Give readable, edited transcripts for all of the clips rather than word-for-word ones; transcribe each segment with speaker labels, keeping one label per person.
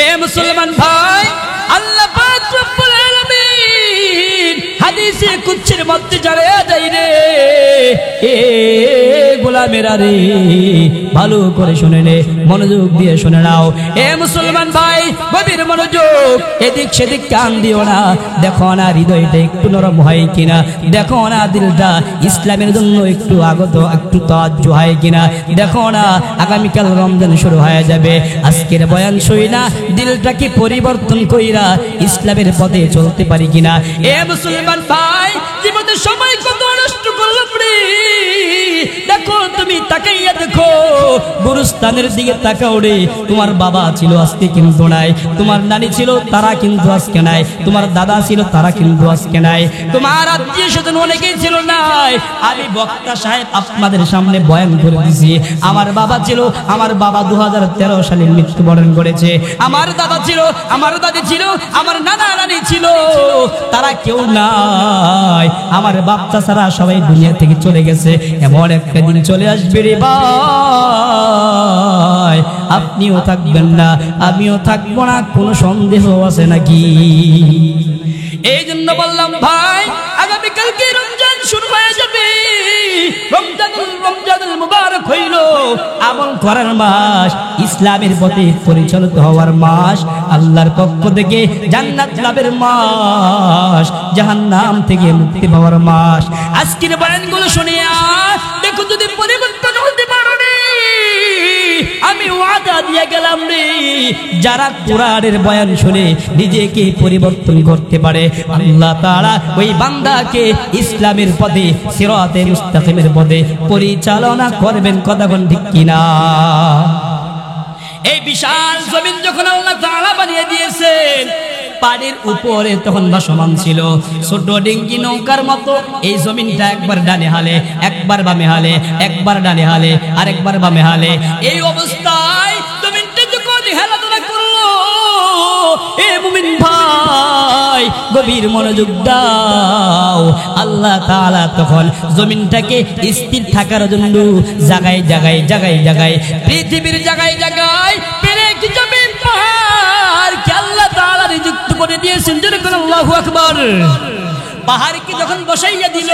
Speaker 1: এ মুসলমান ভাই, আল্লাহ পাক রব্বুল আলামিন হাদিসে কুদসির মধ্যে জানায়া দেয় রে, এ গোলামেরা রে, ভালো করে শুনে নে, মনোযোগ দিয়ে শুনে নাও। এ মুসলমান ভাই, গভীর মনোযোগ, এদিক সেদিক কান দিও না। দেখো না হৃদয়টা একটু নরম হয় কিনা, দেখো না দিলটা ইসলামের জন্য একটু আগত, একটু তাওয়াজ্জু হয় কিনা। দেখো না আগামীকাল রমজান শুরু হয়ে যাবে, আজকের বয়ান শুই না দিলটাকে পরিবর্তন কইরা ইসলামের পথে চলতে পারি কিনা। এ মুসলমান ভাই, জীবনের সময় কত নষ্ট করলাম রে। দেখো তুমি তাকাইয়া দেখো, গুরুস্থানের দিকে তাকাও রে। তোমার বাবা ছিল, আজকে কিন্তু নাই। তোমার নানি ছিল, তারা কিন্তু আজকে নাই। তোমার দাদা ছিল, তারা কিন্তু আজকে নাই। তোমার আত্মীয় স্বজন অনেকেই ছিল নাই। আমি বক্তা সাহেব আপনাদের সামনে বয়ান করে দিছি, আমার বাবা ছিল, আমার বাবা 2013 সালে মৃত্যুবরণ করেছে। আমার দাদা ছিল, আমার দাদি ছিল, আমার নানা নানি ছিল, তারা কেউ নাই। আমার বাপটা ছাড়া সবাই দুনিয়া থেকে চলে গেছে। এমন একটা দিন চলে আসবে রে ভাই, আপনিও থাকবেন না, আমিও থাকবো না, কোনো সন্দেহ আছে নাকি? এই জন্য বললাম ভাই, আগামীকালকে রমজান শুরু হয়ে যাবে। রমজানুল মুবারক হইল আমল করার মাস, ইসলামের পথে পরিচালিত হওয়ার মাস, আল্লাহর পক্ষ থেকে জান্নাত লাভের মাস, জাহান্নাম থেকে মুক্তি পাওয়ার মাস। আজকের বয়ানগুলো শুনিয়া দেখো, যদি পরিবর্তন হতে পারো রে, আমি ওয়াদা দিয়ে গেলাম রে, যারা কোরআনের বয়ান শুনে নিজেকে পরিবর্তন করতে পারে, আল্লাহ তাআলা ওই বান্দাকে ইসলামের পথে, সিরাতে মুস্তাকিমের পথে পরিচালনা করবেন। কথা কোন ঠিক কিনা? এই বিশাল জমিন যখন আল্লাহ তাআলা বানিয়ে দিয়েছেন, পানির উপরে তখন ভাসমান ছিল ছোট ডিঙ্গি নৌকার মতো। এই জমিনটা একবার ডানে হালে, একবার বামে হালে, একবার ডানে হালে, আরেকবার বামে হালে। এই অবস্থায় জমিনটা যখন হেলাধুলা করলো, এ মুমিন ভাই গভীর মনোযোগ দাও। আল্লাহ তাআলা তখন জমিনটাকে স্থির থাকার জন্য জায়গায় জায়গায় জায়গায় জায়গায়, পৃথিবীর জায়গায় জায়গায় পেরেক জমিন পাহাড় কে আল্লাহ তাআলা নিযুক্ত করে দিয়েছেন। যেরকম আল্লাহু আকবার। পাহাড়কে যখন বসাইয়া দিল,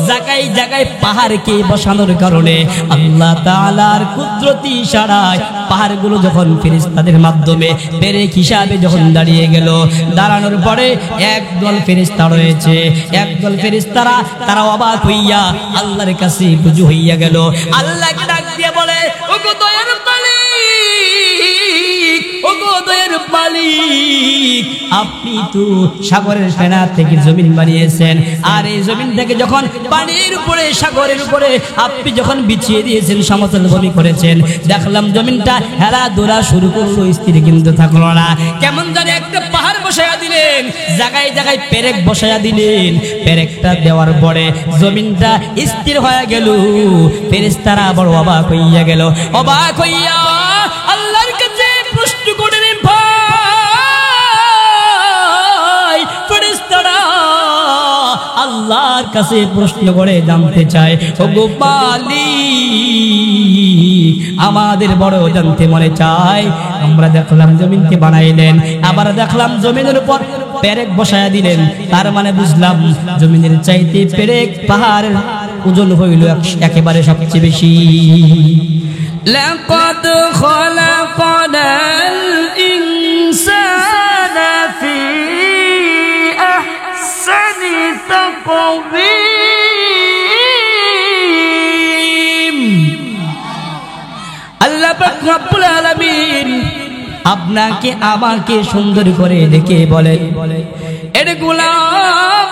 Speaker 1: জায়গায় জায়গায় পাহাড়কে বসানোর কারণে আল্লাহ তাআলার কুদরতি ইশারায় পাহাড়গুলো যখন ফেরেশতাদের মাধ্যমে পেরেক হিসাবে যখন দাঁড়িয়ে গেল, দাঁড়ানোর পরে একদল ফেরেশতা রয়েছে, একদল ফেরেশতারা তারা অবাক হইয়া আল্লাহর কাছে রুজু হইয়া গেল। আল্লাহকে ডাক দিয়ে বলে, ওগো দয়ার মালিক, ওগো দয়ার মালিক, আপনি তো সাগরের ফেনা থেকে জমিন বানিয়েছেন, আর এই জমিন থেকে যখন পানির উপরে, সাগরের উপরে আপনি যখন বিছিয়ে দিয়েছেন, সমতল ভূমি করেছেন, দেখলাম জমিনটা হেলা দোলা শুরু করলো, স্থির কিন্তু থাকলো না। কেমন জানি একটা পাহাড় বসাইয়া দিলেন, জায়গায় জায়গায় পেরেক বসাইয়া দিলেন। পেরেকটা দেওয়ার পরে জমিনটা স্থির হয়ে গেল। ফেরেশতারা বড় অবাক হইয়া গেল। অবাক হইয়া আল্লাহর কাছে প্রশ্ন করলেন, ভাই ফেরেশতারা আল্লাহর কাছে প্রশ্ন করে জানতে চায়, ওগো মালিক, আমাদের বড় জানতে মনে চায়। আমরা দেখলাম জমিনকে বানাইলেন, আবার দেখলাম জমিনের উপর পেরেক বসায়া দিলেন, তার মানে বুঝলাম জমিনের চাইতে পেরেক পাহাড়ের ওজন হইল একেবারে সবচেয়ে বেশি। লাকাদ খালাকানাল ইনসানা ফি আহসানি তাকওয়িম। আল্লাহ পাক রব্বুল আলামিন আপনাকে আমাকে সুন্দর করে দেখে বলে, এর গোলাম,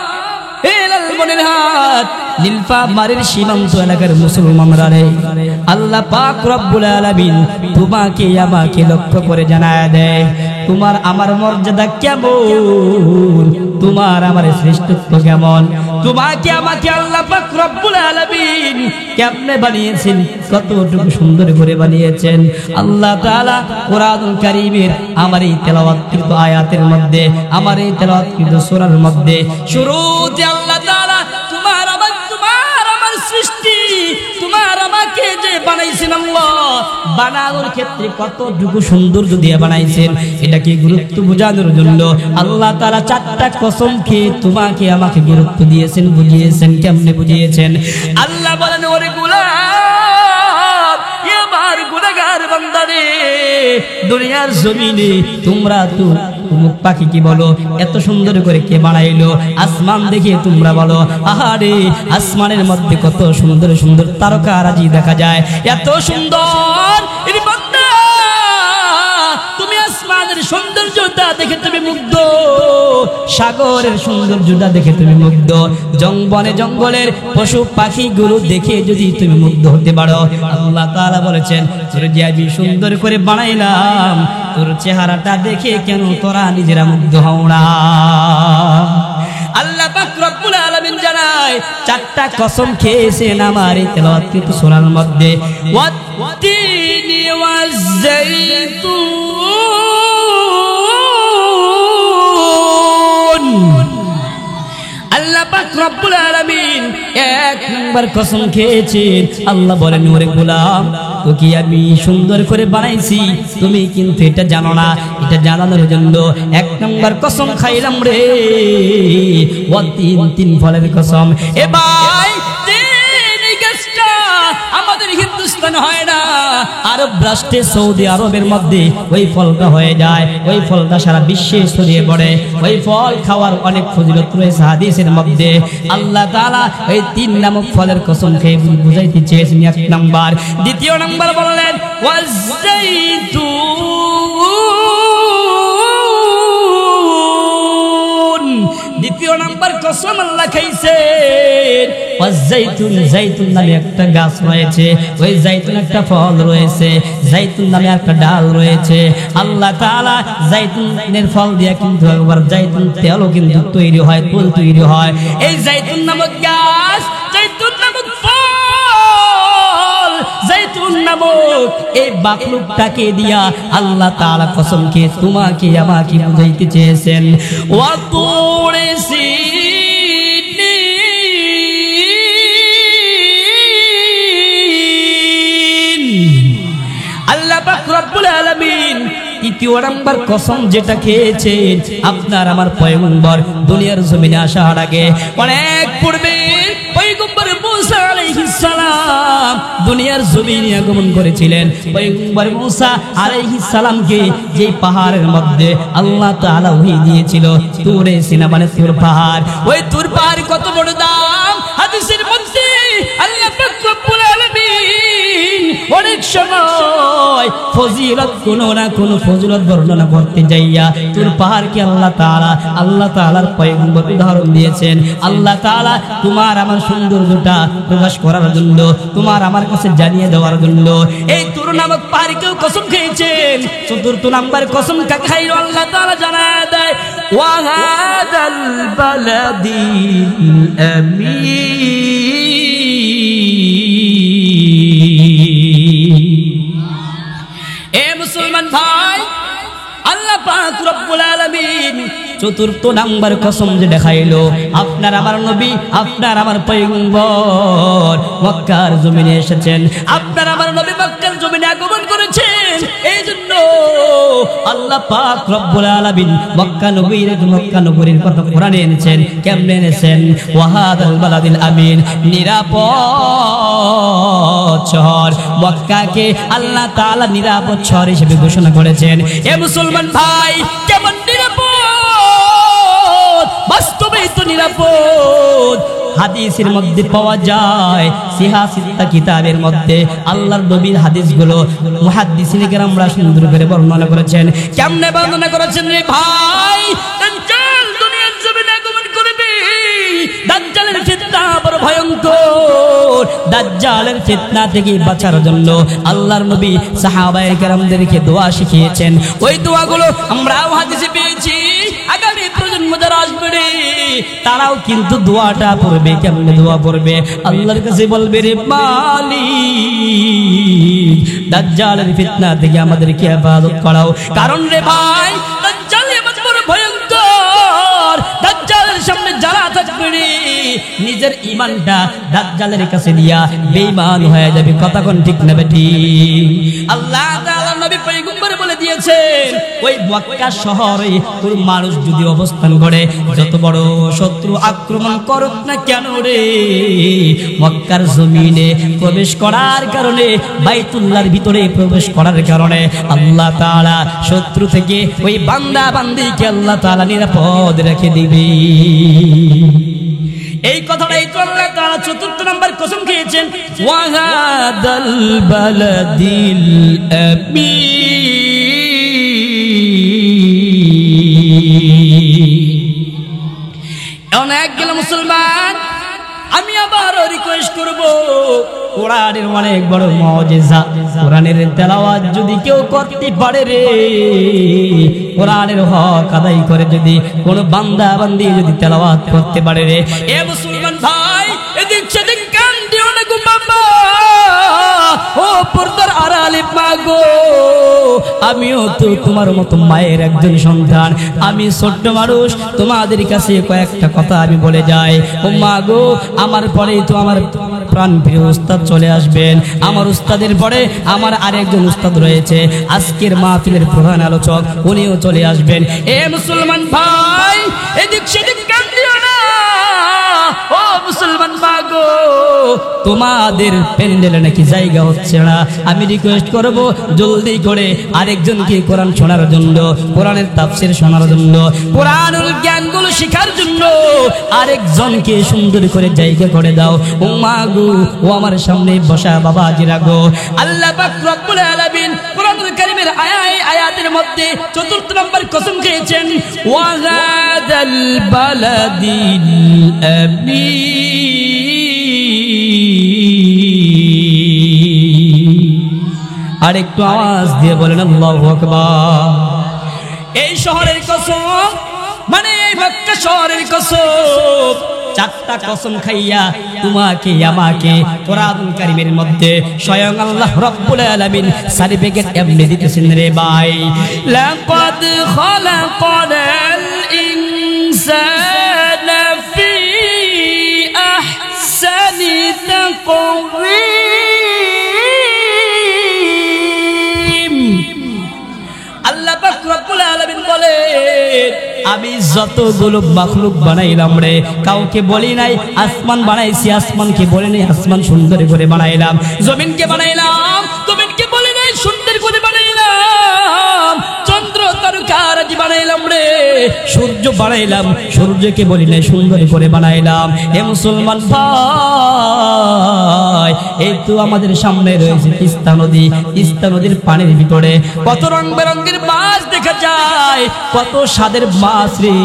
Speaker 1: এ লালমনির হাট, নীলফামারীর সীমান্ত এলাকার মুসলমানরা রে, আল্লাহ পাক রব্বুল আলামিন তোমাকে আমাকে লক্ষ্য করে জানায় দেয়, তোমার আমার মর্যাদা কেমন, তোমার আমার শ্রেষ্ঠত্ব কেমন, তোমাকে আমাকে আল্লাহ পাক রব্বুল আলামিন কেমনে বানিয়েছেন, কতটুকু সুন্দর করে বানিয়েছেন। আল্লাহ তাআলা কোরআনুল কারীমের আমার এই তেলাওয়াতকৃত আয়াতের মধ্যে, আমার এই তেলাওয়াতকৃত সূরার মধ্যে শুরুতে আল্লাহ তাআলা তোমার আমার সৃষ্টি, তোমার আমাকে আমাকে যে বানাইছেন আল্লাহ, বানানোর ক্ষেত্রে কতটুকু সৌন্দর্য দিয়ে বানাইছেন, এটাকে গুরুত্ব বোঝানোর জন্য আল্লাহ তাআলা 4টা কসম খেয়ে তোমাকে আমাকে গুরুত্ব দিয়েছেন, বুঝিয়েছেন। কেমনে বুঝিয়েছেন? আল্লাহ বলেন, ওরে গোলাম, আমার গুনাহগার বান্দা রে, দুনিয়ার জমিনে তোমরা তো মুখ পাখি কি বলো, এত সুন্দর করে কে বানাইলো? আসমান দেখে তোমরা বলো, আহারে আসমানের মধ্যে কত সুন্দর সুন্দর তারকারাজি দেখা যায়, এত সুন্দর। তুমি আসমানের সৌন্দর্যতা দেখে তুমি মুগ্ধ, সাগরের সৌন্দর্যতা দেখে তুমি মুগ্ধ, বনে জঙ্গলের পশু পাখিগুলো দেখে যদি তুমি মুগ্ধ হতে পারো, আল্লাহ তাআলা বলেছেন, তোর যে আমি সুন্দর করে বানাইলাম, তোর চেহারাটা দেখে কেন তোরা নিজেরা মুগ্ধ হও না? আল্লাহ পাক রব্বুল আলামিন জানায়, 4টা কসম খেয়েছেন আমার এই তেলাওয়াতকৃত সূরার মধ্যে। ওয়াত-তিনি ওয়াজ-জাইতুন। আল্লাহ পাক রব্বুল আলামিন 1 নম্বর কসম খেয়েছেন। আল্লাহ বলেন, ওরে গোলাম, তোকে আমি সুন্দর করে বানাইছি, তুমি কিন্তু এটা জানো না। এটা জানানোর জন্য 1 নম্বর কসম খাইলাম রে। তিন ফলের কসম। এ ভাই, আমাদের হিন্দুস্তান হয় না, আরব রাষ্ট্রে সৌদি আরবের মধ্যে ওই ফলটা হয়ে যায়, ওই ফলটা সারা বিশ্বে ছড়িয়ে পড়ে। ওই ফল খাওয়ার অনেক ফজিলত রয়েছে হাদিসের মধ্যে। আল্লাহ তাআলা এই 3 নামক ফলের কসম খেয়ে বুঝাইতে চেয়েছেন 1 নাম্বার। দ্বিতীয় নাম্বার বললেন ওয়াজ-জাইতুন। দ্বিতীয় নাম্বার কসম আল্লাহ খাইছেন ওয়াজ-জাইতুন। জাইতুন নামে একটা গাছ রয়েছে, ওই জাইতুন একটা ফল রয়েছে, জাইতুন নামে একটা ডাল রয়েছে। আল্লাহ তাআলা জাইতুনের ফল দিয়ে কিন্তু একবার জাইতুন তেলও কিন্তু তৈরি হয়, তেল তৈরি হয়। এই জাইতুন নামক গাছ, জাইতুন নামক ফল, জাইতুন নামক এই বাকলুকটাকে দিয়া আল্লাহ তাআলা কসম খেয়ে তোমাকে আমাকে বুঝাইতে চেয়েছেন। ওয়া তুরি সিনিন। আল্লাহ পাক রব্বুল আলামিন 3য় নাম্বার কসম যেটা খেয়েছেন, আপনার আমার পয়গম্বর দুনিয়ার জমিনে আসার আগে অনেক পূর্বে পয়গম্বর মুসা আলাইহিস সালাম দুনিয়ার জমিনে আগমন করেছিলেন। পয়গম্বর মুসা আলাইহিস সালামকে যে পাহাড়ের মধ্যে আল্লাহ তাআলা ওহী দিয়েছিল, তুরে সিনা মানে তুর পাহাড়। ওই তুর পাহাড় কত বড় দাম, হাদিসের মধ্যে আল্লাহ পাক রব্বুল আলামিন অনেক সময় ফজিলত কোন না কোন ফজিলত বর্ণনা করতে যাইয়া তুর পাহাড়কে আল্লাহ তাআলার পয়গম্বর উদাহরণ দিয়েছেন। আল্লাহ তাআলা তোমার আমার সৌন্দর্যটা প্রকাশ করার জন্য, তোমার আমার কাছে জানিয়ে দেওয়ার জন্য এই তুর নামক পাহাড়কেও কসম খেয়েছেন। 4র্থ নাম্বার কসম কাকে খাইল আল্লাহ তাআলা জানায় দেয়, ওয়া হাদাল বালাদিল আমিন। এ মুসলমান ভাই, আল্লাহ পাক রব্বুল আলামিন 4র্থ নাম্বার কসম যে দেখাইলো, আপনার আমার নবী, আপনার আমার পয়গম্বর মক্কার জমিনে এসেছেন, আপনার আমার নবী মক্কার জমিনে আগমন করেছেন। এই জন্য আল্লাহ পাক রব্বুল আলামিন মক্কা নগরীর কথা কোরআনে এনেছেন। কেমনে এনেছেন? ওয়াহাদাল বালাদিল আমিন, নিরাপদ শহর মক্কাকে আল্লাহ তাআলা নিরাপদ শহর হিসেবে ঘোষণা করেছেন। এ মুসলমান ভাই, কেমন নিরাপদ? বাস্তবেই তো নিরাপদ। হাদিসের মধ্যে পাওয়া যায়, সিহাসিত্তা কিতাবের মধ্যে আল্লাহর নবীর হাদিসগুলো মুহাদ্দিসিনে কেরামরা সুন্দর করে বর্ণনা করেছেন। কেমনে বর্ণনা করেছেন রে ভাই? দাজ্জাল দুনিয়ার জমিনে আগমন করবে। দাজ্জালের ফিতনা বড় ভয়ঙ্কর। দাজ্জালের ফিতনা থেকে বাঁচার জন্য আল্লাহর নবী সাহাবায়ে কেরামদেরকে দোয়া শিখিয়েছেন। ওই দোয়াগুলো আমরাও হাদিসে পেয়েছি। আগামী প্রজন্ম যারা আসবে তারাও কিন্তু দোয়াটা পড়বে। কেমনে দোয়া পড়বে? আল্লাহর কাছে বলবে, রে মালিক, দাজ্জালের ফিতনা থেকে আমাদেরকে হেফাজত করাও। কারণ রে ভাই, দাজ্জাল এমন বড় ভয়ঙ্কর। দাজ্জালের সামনে যারা থাকবে নিজের ঈমানটা দাজ্জালের কাছে দিয়া বেঈমান হয়ে যাবে। কথা কোন ঠিক না বেঠিক? আল্লাহ তাআলা নবী পয়গম্বর বলে দিয়েছেন, ওই মক্কা শহরে কোন মানুষ যদি অবস্থান করে, যত বড় শত্রু আক্রমণ করুক না কেন রে, মক্কার জমিনে প্রবেশ করার কারণে, বাইতুল্লাহর ভিতরে প্রবেশ করার কারণে আল্লাহ তাআলা শত্রু থেকে ওই বান্দা বান্দিকে আল্লাহ তাআলা নিরাপদ রেখে দিবে। এই কথাটাই তো আল্লাহ তাআলা ৪র্থ নাম্বার কসম খেয়েছেন, ওয়াহাদাল বালাদিল আমিন। অনেক গেল মুসলমান, আমি আবার রিকোয়েস্ট করব, কোরআনের অনেক বড় মুজিজা, কোরআনের তেলাওয়াত যদি কেউ করতে পারে রে, কোরআনের হক আদায় করে যদি কোন বান্দা বান্দি যদি তেলাওয়াত করতে পারে রে, এ মুসলমান ভাই এদিক সেদিক কান দিও না গো বাবা, ও পর্দার আড়ালে মা গো, আমিও তো তোমার মতো মায়ের একজন সন্তান, আমি ছোট্ট মানুষ, তোমাদের কাছে কয়েকটা কথা আমি বলে যাই। ও মা গো, আমার পরে তো আমার প্রাণ প্রিয় উস্তাদ চলে আসবেন, আমার উস্তাদের পরে আমার আরেকজন উস্তাদ রয়েছে, আজকের মাহফিলের প্রধান আলোচক, উনিও চলে আসবেন। এ মুসলমান ভাই এদিক সেদিক কান দিও না, ও মুসলমান মা গো, তোমাদের প্যান্ডেলে নাকি জায়গা হচ্ছে না, আমি রিকোয়েস্ট করব জলদি করে আরেকজনকে কোরআন শোনার জন্য, কোরআনের তাফসীর শোনার জন্য, কোরআনুল জ্ঞানগুলো শেখার জন্য আরেকজনকে সুন্দর করে জায়গা করে দাও। ও মা গো, ও আমার সামনে বসা বাবাজিরা গো, আল্লাহ পাক রব্বুল আলামিন কোরআনুল কারীমের আয়াতের মধ্যে ৪র্থ নম্বর কসম খেয়েছেন, ওয়াগাদাল বালাদিল আমিন। আর একটু আওয়াজ দিয়ে বলেন আল্লাহু আকবার। এই শহরের কসম, মানে এই মক্কা শহরের কসম, 4টা কসম খাইয়া তোমাকে আমাকে কোরআনুল কারীমের মধ্যে স্বয়ং আল্লাহ রাব্বুল আলামিন সার্টিফিকেট এমনি দিতেছেন রে ভাই। লাকাদ খালাকাল ইনসানা ফি আহসানি তাকওয়িম। আল্লাহ পাক রব্বুল আলামিন বলেন, আমি যতগুলো মাখলুক বানাইলাম রে, কাউকে বলি নাই আসমান বানাইছি, আসমানকে বলি নাই আসমান সুন্দর করে বানাইলাম, জমিনকে বানাইলাম, জমিনকে বলি নাই সুন্দর করে বানাইলাম, চন্দ্র তারকারাজি বানাইলাম রে, সূর্য বানাইলাম, সূর্যকে বলি নাই সুন্দর করে বানাইলাম। হে মুসলমান ভাই, এই তো আমাদের সামনে রয়েছে তিস্তা নদী, তিস্তা নদীর পানির ভিতরে কত রং বেরঙের মাছ দেখা যায়, কত স্বাদের মাছ রে,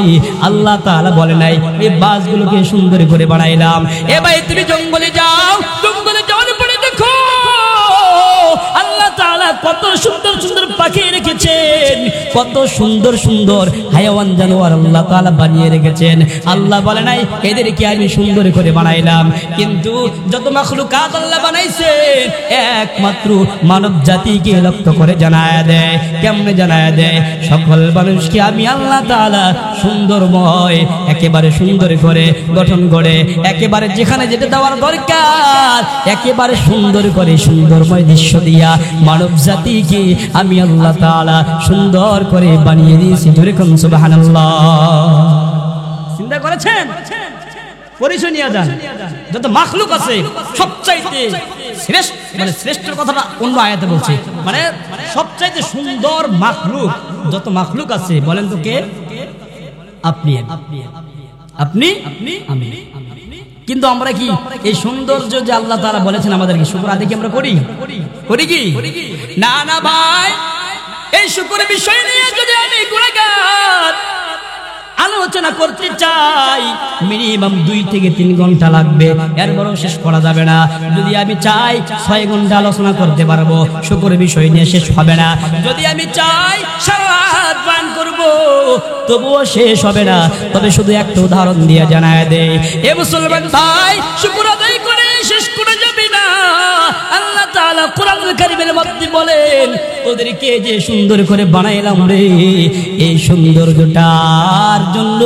Speaker 1: আল্লাহ তাআলা বলে নাই এই মাছগুলোকে সুন্দর করে বানাইলাম। এ ভাই তুমি জঙ্গলে যাও, জঙ্গলে যাওয়ার পরে দেখো আল্লাহ তাআলা কত সুন্দর সুন্দর পাখি রেখেছেন, কত সুন্দর সুন্দর হায়াওয়ান জানোয়ার আল্লাহ তাআলা বানিয়ে রেখেছেন। আল্লাহ বলে নাই এদেরকে আমি সুন্দর করে বানাইলাম, কিন্তু যত মাখলুকাত আল্লাহ বানাইছেন একমাত্র মানব জাতিকে লক্ষ্য করে জানায়া দেয়। কেমনে জানায়া দেয়? সকল মানুষকে আমি আল্লাহ তাআলা সুন্দরময় একেবারে সুন্দর করে গঠন করে, একেবারে যেখানে যেটা দেওয়ার দরকার একেবারে সুন্দর করে সুন্দরময় দৃশ্য দিয়া মানব জাতিকে আমি আল্লাহ তাআলা সুন্দর করে বানিয়ে দিয়েছি। জোরে কোন সুবহানাল্লাহ। চিন্তা করেছেন? পরিচয় নিয়ে যান, যত মাখলুক আছে সবচাইতে শ্রেষ্ঠ, মানে শ্রেষ্ঠের কথাটা অন্য আয়াতে বলছে, মানে সবচাইতে সুন্দর মাখলুক যত মাখলুক আছে বলেন তো কে? আপনি, আপনি, আমি। কিন্তু আমরা কি এই সৌন্দর্য যে আল্লাহ তাআলা বলেছেন আমাদেরকে, শুকর আদায় কি আমরা করি? করি কি? না না ভাই, এই শুকরের বিষয় নিয়ে যদি আমি গুনাহগার আলোচনা করতে চাই মিনিমাম 2 থেকে 3 ঘন্টা লাগবে, এর বড় শেষ করা যাবে না। যদি আমি চাই 6 ঘন্টা আলোচনা করতে পারবো, শুকরের বিষয় নিয়ে শেষ হবে না। যদি আমি চাই সারা রাত বয়ান করব, তবুও শেষ হবে না। তবে শুধু একটা উদাহরণ দিয়ে জানায় দেই, এ মুসলমান ভাই, শুকর আদায় করে শেষ করে যাবে না। আল্লাহ তাআলা কোরআনুল কারীমের মধ্যে বলেন, ওদেরকে যে সুন্দর করে বানাইলাম রে, এই সৌন্দর্যটার জন্য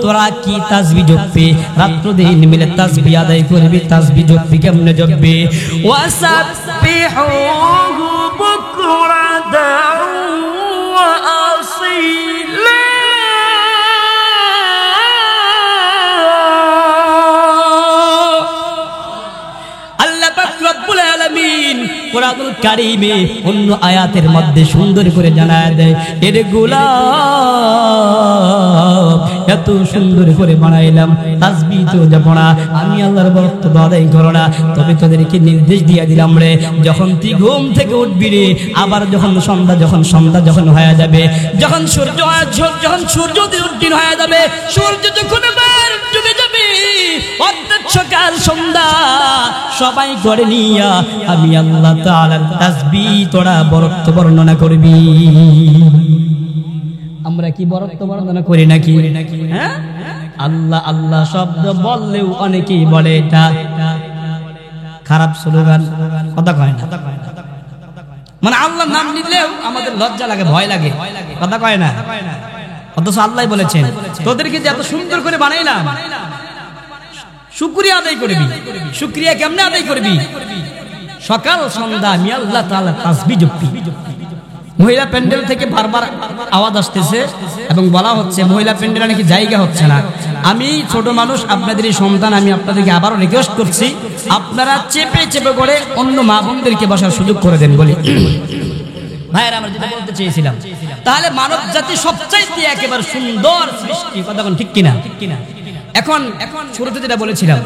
Speaker 1: তোরা কি তাসবিহ জপবি, রাত্র দিন মিলে তাসবিহ আদায় করবি। তাসবিহ জপবি কেমনে জপবি? ওয়াসাব্বিহুহু বুকরাতাও ওয়া আসীলা। আল্লাহ পাক রব্বুল আলামিন কোরআনুল কারীমে অন্য আয়াতের মধ্যে সুন্দর করে জানায় দেয়, এর গোলাম এত সুন্দর করে বানাইলাম, তাসবিহ তো জপো না, আমি আল্লাহর বরত্ব আদায় করো না, তবে তোদেরকে নির্দেশ দিয়ে দিলাম রে, যখন তুই ঘুম থেকে উঠবি রে, আবার যখন সন্ধ্যা যখন হয়ে যাবে, যখন সূর্য উদ্দিন হয়ে যাবে, সূর্য যখন আবার ডুবে যাবে, অর্থাৎ সকাল সন্ধ্যা সবাই করে নিয়া আমি আল্লাহ তাআলার তাসবিহ তোরা বরত্ব বর্ণনা করবি। আমরা কি বরত্ব বর্ণনা করি নাকি? হ্যাঁ, আল্লাহ আল্লাহ শব্দ বললেও অনেকেই বলে এটা খারাপ স্লোগান, কথা কয় না। মানে আল্লাহর নাম নিলেও আমাদের লজ্জা লাগে, ভয় লাগে, কথা কয় না। অথচ আল্লাহ বলেছেন তোদেরকে যে এত সুন্দর করে বানাইলাম, শুকরিয়া আদায় করবি। শুকরিয়া কেমনে আদায় করবি? সকাল সন্ধ্যা আমি আল্লাহ তাআলার তাসবিহ জপবি। মহিলা প্যান্ডেল থেকে বারবার আওয়াজ আসতেছে এবং বলা হচ্ছে মহিলা প্যান্ডেলে নাকি জায়গা হচ্ছে না। আমি ছোট মানুষ, আপনাদের সন্তান, আমি আপনাদেরকে আবারও রিকোয়েস্ট করছি, আপনারা চেপে চেপে করে অন্য মা বোনদেরকে বসার সুযোগ করে দেন বলি। ভাইয়েরা, আমরা যেটা বলতে চেয়েছিলাম, তাহলে মানব জাতি সবচাইতে একেবারে সুন্দর সৃষ্টি, কথা কোন ঠিক কিনা? এখন শুরুতে যেটা বলেছিলাম,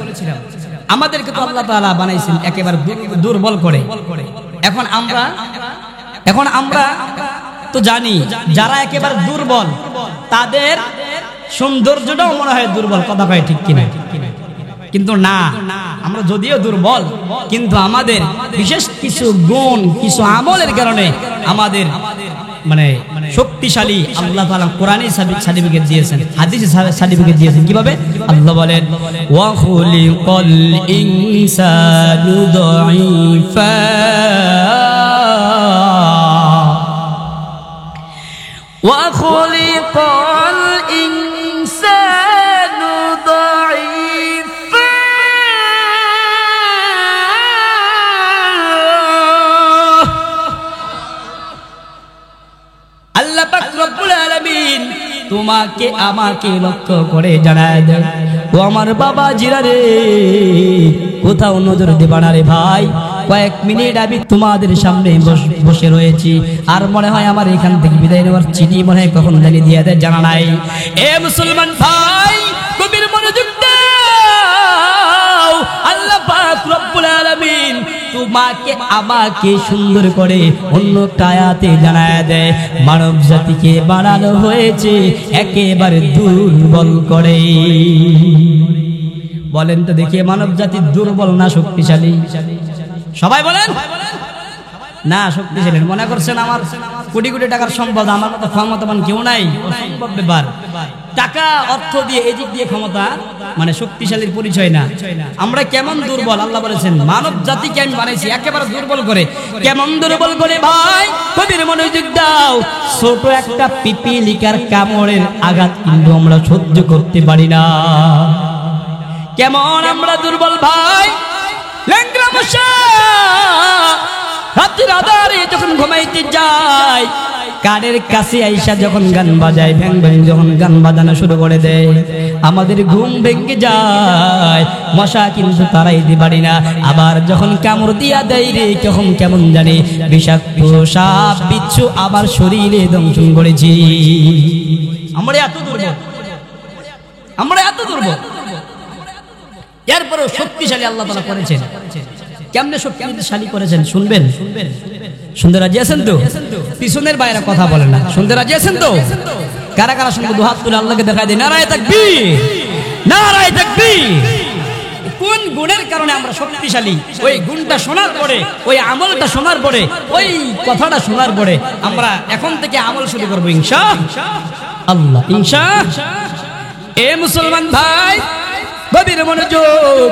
Speaker 1: আমাদেরকে তো আল্লাহ তাআলা বানাইছেন একেবারে দুর্বল করে। এখন আমরা তো জানি যারা একেবারে দুর্বল তাদের সৌন্দর্যটাও মনে হয় দুর্বল, কথা কয় ঠিক কিনা? কিন্তু না, আমরা যদিও দুর্বল কিন্তু আমাদের বিশেষ কিছু গুণ, কিছু আমলের কারণে আমাদের মানে শক্তিশালী। আল্লাহ তাআলা কোরআনে সার্টিফিকেট দিয়েছেন, হাদিসে সার্টিফিকেট দিয়েছেন। কিভাবে? আল্লাহ বলেন ওয়া খুলিকাল ইনসানু দাঈফা ওয়া খুলিকাল ইনসানু দাঈফা। আল্লাহ পাক রব্বুল আলামিন তোমাকে আমাকে লক্ষ্য করে জানায় দেন, ও আমার বাবা জিরা রে, কোথাও নজর দিবা না রে ভাই। কয়েক মিনিট আমি তোমাদের সামনে বসে রয়েছি, আর মনে হয় আমার এখান থেকে বিদায় নেওয়ার চিঠি মনে হয় কখন জানি দিয়ে দেয়, জানা নাই। এ মুসলমান ভাই, গভীর মনোযোগ দাও। আল্লাহ পাক রব্বুল আলামিন তোমাকে আমাকে সুন্দর করে অন্য আয়াতে জানায় দেয়, মানব জাতিকে বানানো হয়েছে একেবারে দুর্বল করে। বলেন তো দেখি, মানব জাতি দুর্বল না শক্তিশালী? সবাই বলেন না, শক্তিশালী। মনে করছেন আমার কোটি কোটি টাকার সম্পদ, আমার মতো ক্ষমতাবান কেউ নাই? অসম্ভব ব্যাপার। টাকা অর্থ দিয়ে এদিক দিয়ে ক্ষমতা মানে শক্তিশালীর পরিচয় না। আমরা কেমন দুর্বল? আল্লাহ বলেছেন মানব জাতিকে আমি বানাইছি একেবারে দুর্বল করে। কেমন দুর্বল করে ভাই? কবির মনোযোগ দাও। ছোট একটা পিপিলিকার কামড়ের আঘাত কিন্তু আমরা সহ্য করতে পারি না। কেমন আমরা দুর্বল ভাই? ল্যাংড়া মশা রাতের আধারে যখন ঘুমাইতে যায়, কানের কাছে আইসা যখন গান বাজায়, ভ্যাং ভ্যাং যখন গান বাজানো শুরু করে দেয়, আমাদের ঘুম ভেঙে যায়। মশা কিন্তু তাড়াইতে পারি না। আবার যখন কামড় দিয়া দেয় রে, তখন কেমন জানি বিষাক্ত সাপ বিচ্ছু আমার শরীরে দংশন করেছি। আমরা এত দুর্বল, আমরা এত দুর্বল। এরপরেও শক্তিশালী আল্লাহ তাআলা করেছেন। কেমনে শক্তিশালী করেছেন শুনবেন? শুনতে রাজি আছেন তো? পিছনের বাইরে কথা বলেন না। শুনতে রাজি আছেন তো? কারা কারা শুনবো? দুহাত তুলে আল্লাহকে দেখায় দিই, নারায়ে তাকবীর, নারায়ে তাকবীর। কোন গুণের কারণে আমরা শক্তিশালী? ওই গুণটা শোনার পরে, ওই আমলটা শোনার পরে, ওই কথাটা শোনার পরে আমরা এখন থেকে আমল শুরু করবো ইনশাআল্লাহ। ইনশাআল্লাহ। এ মুসলমান ভাই, গভীর মনোযোগ।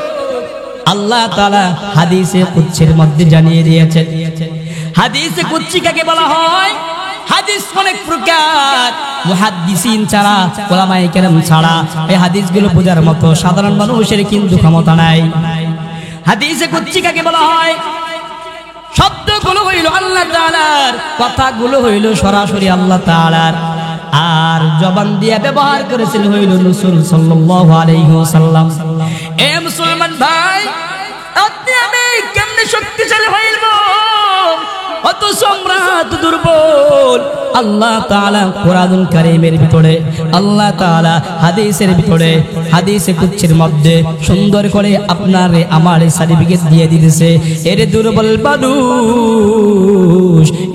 Speaker 1: আল্লাহ তাআলা হাদিসে কুদসির মধ্যে জানিয়ে দিয়েছেন। হাদিসে কুদসি কাকে বলা হয়? হাদিস অনেক প্রকার, মুহাদ্দিসিন ছাড়া, উলামায়ে কেরাম ছাড়া এই হাদিসগুলো বোঝার মতো সাধারণ মানুষের কিন্তু ক্ষমতা নাই। হাদিসে কুদসি কাকে বলা হয়? শব্দগুলো হইল আল্লাহ তাআলার, কথাগুলো হইল সরাসরি আল্লাহ তাআলার, আর জবান দিয়ে ব্যবহার করেছেন হইল রাসূল সাল্লাল্লাহু আলাইহি ওয়াসাল্লাম। এ মুসলমান ভাই, আপনি আমি কেমনে শক্তিশালী হইব অত সম্রাট দুর্বল? আল্লাহ তাআলা কোরআনুল কারীমের ভিতরে, আল্লাহ তাআলা হাদিসের ভিতরে, হাদিসে কুদসির মধ্যে সুন্দর করে আপনার আমার সার্টিফিকেট দিয়ে দিতেছে, এরে দুর্বল মানুষ,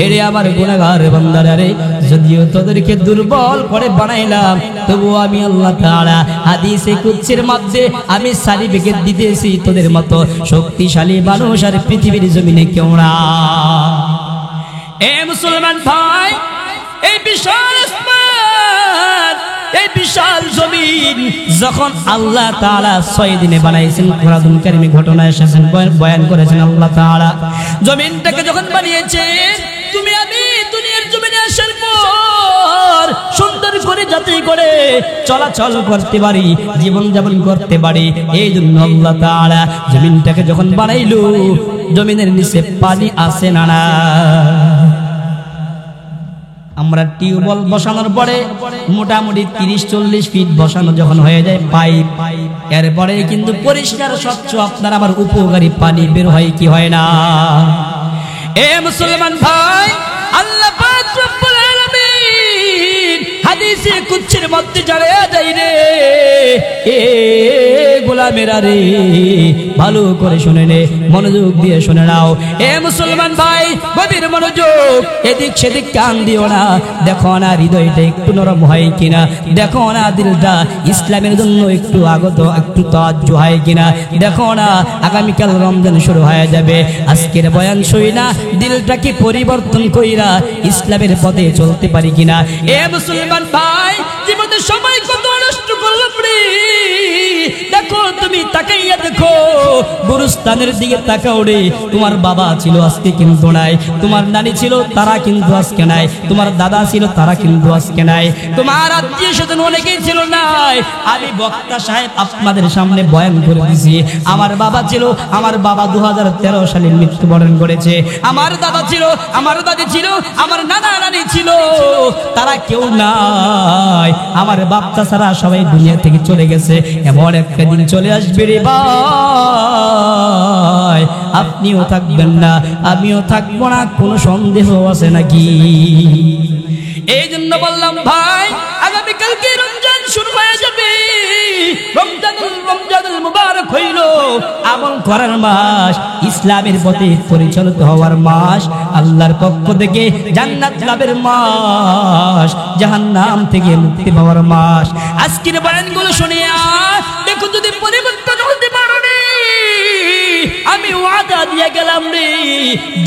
Speaker 1: এরে আমার গুনাহগার বান্দারা রে, যদিও তোদেরকে দুর্বল করে বানাইলাম তবু আমি আল্লাহ তাআলা হাদিসে কুদসির মধ্যে আমি সার্টিফিকেট দিতেছি, তোদের মতো শক্তিশালী মানুষ আর পৃথিবীর জমিনে কেউ না। এ মুসলমান ভাই, এই বিশাল আসমান, এই বিশাল জমিন যখন আল্লাহ তাআলা 6 দিনে বানাইছেন, কোরআনুল কারীমে ঘটনা এসেছেন, বয়ান করেছেন আল্লাহ তাআলা জমিনটাকে যখন বানিয়েছেন, তুমি আমি দুনিয়ার জমিনে আসার পর সুন্দর করে যাতে করে চলাচল করতে পারি, জীবন যাপন করতে পারি, এই জন্য আল্লাহ তাআলা জমিনটাকে যখন বানাইলো, জমিনের নিচে পানি আছে না না? আমরা টিউবওয়েল বসানোর পরে মোটামুটি 30-40 ফিট বসানো যখন হয়ে যায় পাইপ, এরপরে কিন্তু পরিষ্কার স্বচ্ছ আপনার আমার উপকারী পানি বের হয় কি হয় না? এ মুসলমান ভাই, আল্লাহ পাক রব্বুল আলামিন হাদিসে কুদসির মধ্যে জানিয়ে দেয় রে, এ গোলামেরা রে, ভালো করে শুনে নে, মনোযোগ দিয়ে শুনে নাও। এ মুসলমান ভাই, গভীর মনোযোগ, এদিক সেদিক কান দিও না। দেখো না হৃদয়টা একটু নরম হয় কিনা, দেখো না দিলটা ইসলামের জন্য একটু আগত, একটু তাওয়াজ্জু হয় কিনা, দেখো না আগামীকাল রমজান শুরু হয়ে যাবে, আজকের বয়ান শুই না দিলটাকে পরিবর্তন কইরা ইসলামের পথে চলতে পারি কিনা। এ মুসলমান ভাই, জীবনের সময় কত নষ্ট করলাম রে, দেখো তুমি তাকাইয়া দেখো, গুরুস্থানের দিকে তাকাও রে, তোমার বাবা ছিল আজকে কিন্তু নাই, তোমার নানি ছিল তারা কিন্তু আজকে নাই, তোমার দাদা ছিল তারা কিন্তু আজকে নাই, তোমার আত্মীয় স্বজন অনেকেই ছিল নাই। আমি বক্তা সাহেব আপনাদের সামনে বয়ান করে দিছি, আমার বাবা ছিল, আমার বাবা 2013 সালে মৃত্যুবরণ করেছে, আমার দাদা ছিল, আমার দাদি ছিল, আমার নানা নানি ছিল, তারা কেউ নাই, আমার বাচ্চা ছাড়া সবাই দুনিয়া থেকে চলে গেছে। এমন একটা দিন চলে আসবে রে ভাই, আপনিও থাকবেন না, আমিও থাকবো না, কোনো সন্দেহ আছে নাকি? এই জন্য বললাম ভাই, আগামীকালকে রমজান শুরু হয়ে যাবে, রমজানুল মুবারক হইল আমল করার মাস, ইসলামের পথে পরিচালিত হওয়ার মাস, আল্লাহর পক্ষ থেকে জান্নাত লাভের মাস, জাহান্নাম থেকে মুক্তি পাওয়ার মাস। আজকের বয়ানগুলো শুনিয়া দেখো, যদি পরিবর্তন হতে পারো রে, আমি ওয়াদা দিয়ে গেলাম রে,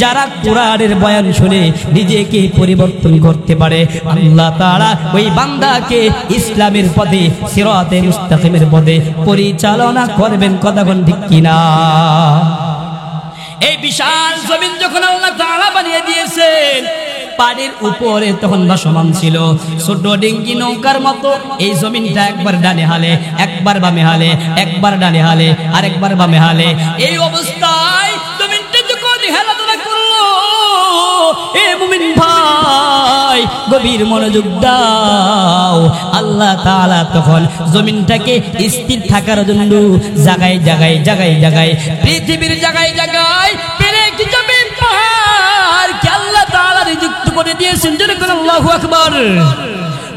Speaker 1: যারা কোরআনের বয়ান শুনে নিজেকে পরিবর্তন করতে পারে, আল্লাহ তাআলা ওই বান্দাকে ইসলামের পথে, সিরাতে মুস্তাকিমের পথে পরিচালনা করবেন। কথা কোন ঠিক কিনা? এই বিশাল জমিন যখন আল্লাহ তাআলা বানিয়ে দিয়েছেন, পানির উপরে তখন ভাসমান ছিল ছোট ডিঙ্গি নৌকার মতো। এই জমিনটা একবার ডানে হালে, একবার বামে হালে, একবার ডানে হালে, আরেকবার বামে হালে। এই অবস্থায় জমিনটা যখন হেলাধুলা করলো, এ মুমিন ভাই গভীর মনোযোগ দাও, আল্লাহ তাআলা তখন জমিনটাকে স্থির থাকার জন্য জায়গায় জায়গায় জায়গায় জায়গায়, পৃথিবীর জায়গায় জায়গায় পেরেক জমিন পাহাড় কে আল্লাহ তাআলা নিযুক্ত করে দিয়েছেন। যেরকম আল্লাহু আকবার।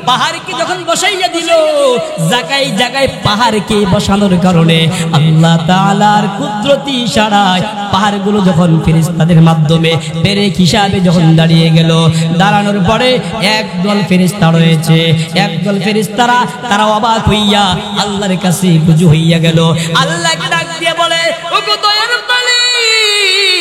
Speaker 1: পাহাড়কে যখন বসাইয়া দিল, জায়গায় জায়গায় পাহাড়কে বসানোর কারণে আল্লাহ তাআলার কুদরতি ইশারায় পাহাড়গুলো যখন ফেরেশতাদের মাধ্যমে পেরেক হিসাবে যখন দাঁড়িয়ে গেল, দাঁড়ানোর পরে একদল ফেরেশতা রয়েছে, একদল ফেরেশতারা তারা অবাক হইয়া আল্লাহর কাছে রুজু হইয়া গেল। আল্লাহকে ডাক দিয়ে বলে, ওগো দয়ার মালিক,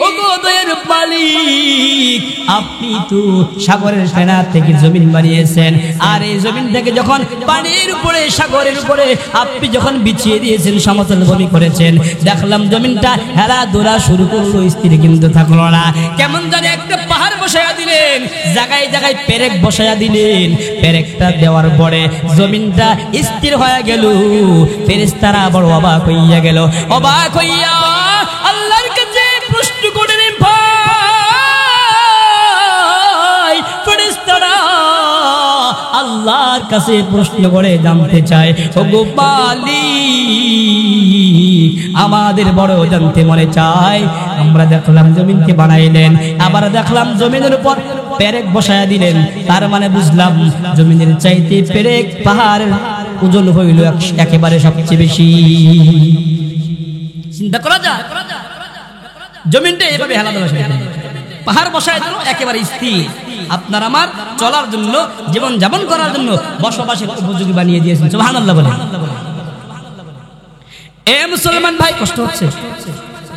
Speaker 1: ওগো দয়ার মালিক, আপনি তো সাগরের ফেনা থেকে জমিন বানিয়েছেন, আর এই জমিন থেকে যখন পানির উপরে সাগরের উপরে আপনি যখন বিছিয়ে দিয়েছেন, সমতল ভূমি করেছেন, দেখলাম জমিনটা হেলা দোলা শুরু করলো, স্থির কিন্তু থাকলো না। কেমন জানি একটা পাহাড় বসায়া দিলেন, জায়গায় জায়গায় পেরেক বসায়া দিলেন। পেরেকটা দেওয়ার পরে জমিনটা স্থির হয়ে গেল। ফেরেশতারা বড় অবাক হইয়া গেল। অবাক হইয়া আল্লাহর কাছে প্রশ্ন করলেন, ভাই ফেরেশতারা আল্লাহর কাছে প্রশ্ন করে জানতে চায়, ওগো মালিক আমাদের বড় জানতে মনে চায়, আমরা দেখলাম জমিনকে বানাইলেন, আবার দেখলাম জমিনের উপর পেরেক বসায়া দিলেন, তার মানে বুঝলাম জমিনের চাইতে পেরেক পাহাড়ের ওজন হইল একেবারে সবচেয়ে বেশি। চিন্তা করা যায়, জমিনটা এভাবে হেলা দোলা শুরু করলো, পাহাড় বসায় দিল একেবারে স্থির। আপনার আমার চলার জন্য, জীবন যাপন করার জন্য বসবাসের উপযোগী বানিয়ে দিয়েছেন। সুবহানাল্লাহ বলে। এ মুসলমান ভাই, কষ্ট হচ্ছে?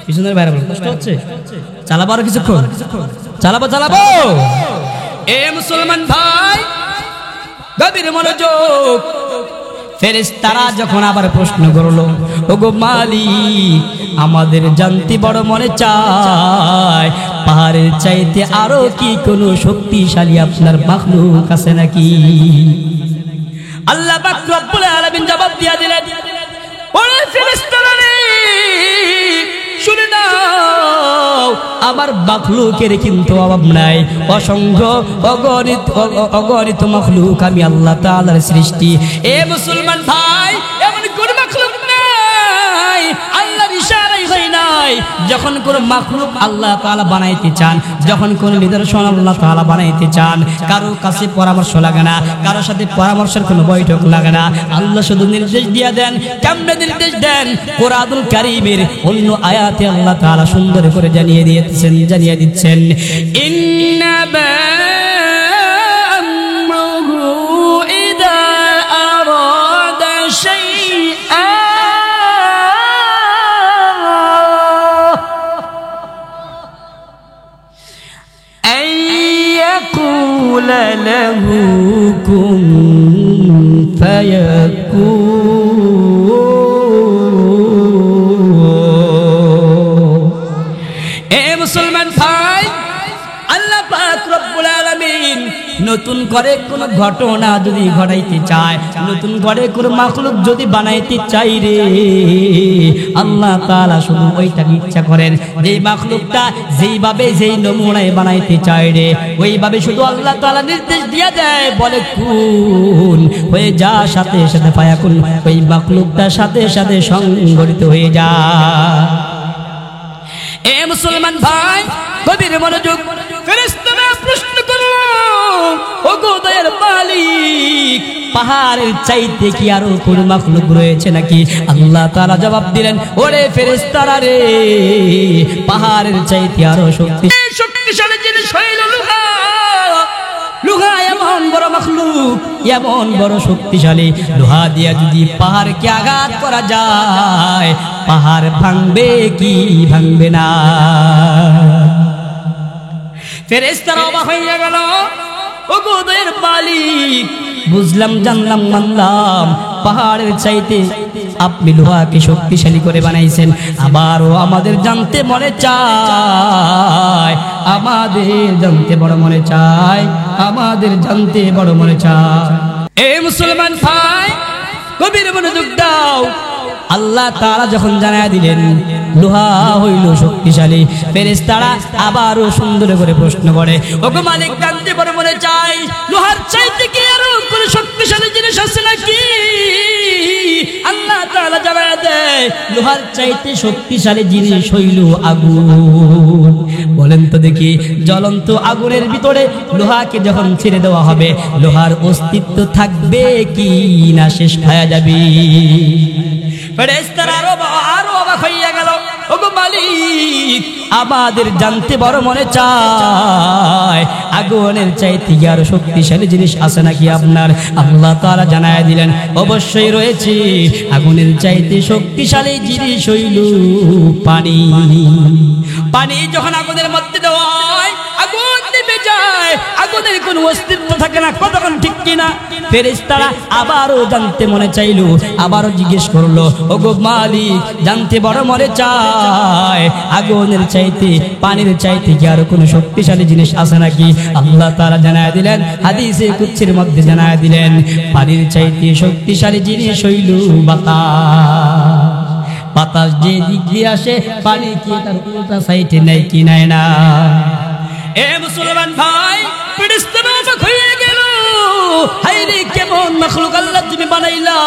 Speaker 1: পিছনের বাইরে বলে কষ্ট হচ্ছে? চালাবো আরো কিছুক্ষণ, চালাবো চালাবো। এ মুসলমান ভাই, গভীর মনোযোগ। ফেরেশতারা যখন আবার প্রশ্ন করলো, ওগো মালিক আমাদের জানতে বড় মনে চায়, পাহাড়ের চাইতে আরো কি কোনো শক্তিশালী আপনার মাখলুক আছে নাকি? আল্লাহ পাক রব্বুল আলামিন জবাব দিয়া দিলেন, ওরে ফেরেশতারা রে, শুনে নাও, আমার মাখলুকের কিন্তু অভাব নাই। অসংখ্য অগণিত মাখলুক আমি আল্লাহ তাআলার সৃষ্টি। এ মুসলমান ভাই, এমন কোন মাখলুক নাই আল্লাহর ইশারায় হয় নাই। যখন কোন মাখলুক আল্লাহ তাআলা বানাইতে চান, যখন কোন নিদর্শন আল্লাহ তাআলা বানাইতে চান, কারো কাছে পরামর্শ লাগে না, কারোর সাথে পরামর্শের কোনো বৈঠক লাগে না। আল্লাহ শুধু নির্দেশ দিয়ে দেন। কেমনে নির্দেশ দেন? কোরআনুল কারীমের অন্য আয়াতে আল্লাহ তাআলা সুন্দর করে জানিয়ে দিচ্ছেন, ইন্নামা আমরুহু ইযা আরাদা শাইআন আন ইয়াকুলা লাহু কুন ফায়াকুন। এ মুসলমান ভাই, আল্লাহ পাক রব্বুল আলামিন নতুন করে কোন ঘটনা যদি ঘটাইতে চায়, নতুন করে কোন মাখলুক যদি বানাইতে চাই রে, আল্লাহ তাআলা শুধু ওইটাকে ইচ্ছা করেন, যে মাখলুকটা যেইভাবে যেই নমুনায় বানাইতে চায় রে, ওইভাবে শুধু আল্লাহ তাআলা নির্দেশ দিয়ে দেয়, বলে কুন হয়ে যা, সাথে সাথে ফায়াকুন, ওই মাখলুকটা সাথে সাথে সংঘটিত হয়ে যায়। এ মুসলমান ভাই, গভীর মনোযোগ। ফেরেশতারা প্রশ্ন করলো, ওগো দয়ার মালিক পাহাড়ের চাইতে কি আরো কোন মাখলুক রয়েছে নাকি? আল্লাহ তাআলা জবাব দিলেন, ওরে ফেরেশতারা রে, পাহাড়ের চাইতে আরো শক্তিশালী জিনিস হইল লোহা। লোহা এমন বড় মাখলুক, এমন বড় শক্তিশালী, লোহা দিয়া যদি পাহাড়কে আঘাত করা যায়, পাহাড় ভাঙবে কি ভাঙবে না? ফেরেশতারা অবাক হইয়া গেল, ওগো দয়ার মালিক বুঝলাম, জানলাম, মানলাম, পাহাড়ের চাইতে আপনি লোহাকে শক্তিশালী করে বানাইছেন। আবারও আমাদের জানতে মনে চায়, আমাদের জানতে বড় মনে চায়, আমাদের জানতে বড় মনে চায়। এ মুসলমান ভাই, গভীর মনোযোগ দাও। আল্লাহ তাআলা যখন জানায়া দিলেন লোহা হইল শক্তিশালী, ফেরেশতারা আবারও সুন্দর করে প্রশ্ন করে, ওগো মালিক জানতে বড় মনে চাই, লোহার চাইতে কি আরো কোন শক্তিশালী জিনিস আছে নাকি? আল্লাহ তাআলা জানায়া দেয়, লোহার চাইতে শক্তিশালী জিনিস হইল আগুন। বলেন তো দেখি, জ্বলন্ত আগুনের ভিতরে লোহাকে যখন ছেড়ে দেওয়া হবে, লোহার অস্তিত্ব থাকবে কি না শেষ হয়ে যাবে? ফেরেশতারা আরো অবাক হইয়া গেল, ওগো মালিক আমাদের জানতে বড় মনে চায় আগুনের চাইতে আরো শক্তিশালী জিনিস আছে নাকি আপনার? আল্লাহ তাআলা জানায় দিলেন অবশ্যই রয়েছে। আগুনের চাইতে শক্তিশালী জিনিস হইল পানি। পানি যখন আগুনের মধ্যে দেওয়া হয় আগুন নিভে যায়, আগুনের কোনো অস্তিত্ব থাকে না। কতক্ষণ ঠিক কিনা? ফেরেশতারা আবারও জানতে মনে চাইলো, আবারও জিজ্ঞেস করলো ওগো মালিক, জানতে বড় মনে চায় আগুনের চাইতে পানির চাইতে কি আর কোনো শক্তিশালী জিনিস আছে নাকি? আল্লাহ তাআলা জানায় দিলেন, হাদিসে কুদসির মধ্যে জানায় দিলেন পানির চাইতে শক্তিশালী জিনিস হইল বাতাস। বাতাস যে দিক দিয়ে আসে পানি কি তার উল্টা সাইডে নেই কি নাই না? এ মুসলমান ভাই, ফেরেশতারা অবাক হয়ে গেল, হায়রে কেমন মাখলুক আল্লাহ তুমি বানাইলা,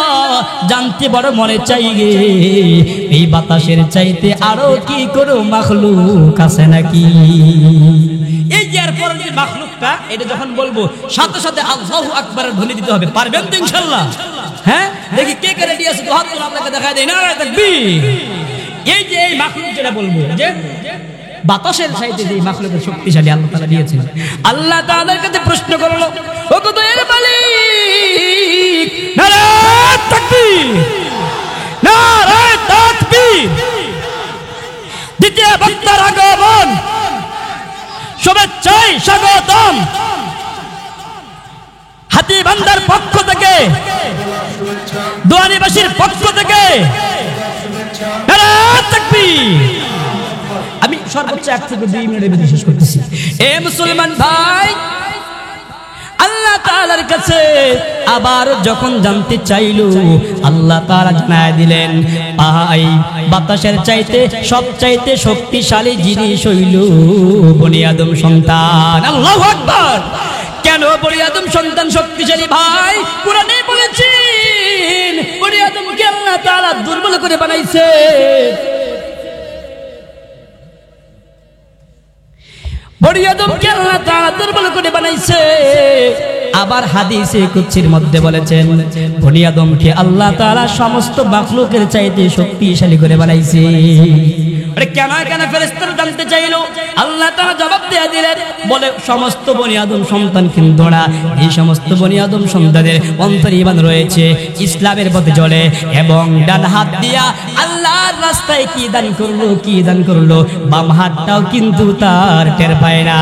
Speaker 1: জানতে বড় মনে চাই গে এই বাতাসের চাইতে আরো কি কোনো মাখলুক আছে নাকি? এই যে এরপর যে মাখলুকটা এটা যখন বলবো সাথে সাথে আল্লাহু আকবারের ধ্বনি দিতে হবে। পারবেন তো ইনশাআল্লাহ? হ্যাঁ, দেখি কে কে রেডি আছে, তো হাত তুলে আপনাকে দেখায় দেই। নারায়ে তাকবীর। এই যে এই মাখলুক যেটা বলবো যে বাতাসের চাইতে যে মাখলুকের শক্তিশালী আল্লাহ তাআলা দিয়েছেন, আল্লাহ তাআলার কাছে প্রশ্ন করলো ও কত এর মালিক, নারায়ে তাকবীর, নারায়ে তাকবীর। দ্বিতীয় বক্তার আগমন, শুভেচ্ছায় স্বাগতম। হাতীবান্ধার পক্ষ থেকে, দোয়ানিবাসীর পক্ষ থেকে নারায়ে তাকবীর। আমি সর্বোচ্চ 1 থেকে 2 মিনিটের ভিতরে শেষ করতেছি। এ মুসলমান ভাই, আল্লাহ তাআলার কাছে আবার যখন জানতে চাইলো আল্লাহ তাআলা জানায় দিলেন ভাই বাতাসের চাইতে সবচাইতে শক্তিশালী জিনিস হইল বনি আদম সন্তান। আল্লাহু আকবার। কেন বনি আদম সন্তান শক্তিশালী? ভাই কোরআনে বলেছেন বনি আদমকে আল্লাহ তাআলা দুর্বল করে বানাইছে। বনি আদমকে আল্লাহ তাআলা দুর্বল করে বানাইছে। আবার হাদিসে কুদসির মধ্যে বলেছেন বনি আদমকে আল্লাহ তাআলা সমস্ত মাখলুকের চাইতে শক্তিশালী করে বানাইছে। আরে কেন কেন ফেরেশতারা জানতে চাইলো? আল্লাহ তাআলা জবাব দিয়ে দিলেন, বলে সমস্ত বনি আদম সন্তান কিন্তু না, এই সমস্ত বনি আদম সন্তানের অন্তরে ঈমান রয়েছে, ইসলামের পথে চলে এবং ডান হাত দিয়া আল্লাহর রাস্তায় কি দান করলো, কি দান করলো, বাম হাতটাও কিন্তু তার টের পায় না।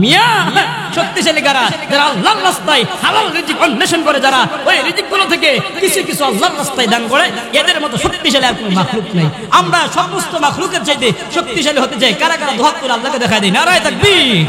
Speaker 1: মিয়া শক্তিশালী কারা? যারা আল্লাহর রাস্তায় হালাল রিজিক অন্বেষণ করে, যারা ওই রিজিকগুলো থেকে কিছু কিছু আল্লাহর রাস্তায় দান করে, এদের মতো শক্তিশালী আর কোনো মাখলুক নাই। আমরা সমস্ত মাখলুকের চাইতে শক্তিশালী হতে চাই। কারা কারা দুহাত তুলে আল্লাহকে দেখায় দেই? নারায়ে তাকবীর।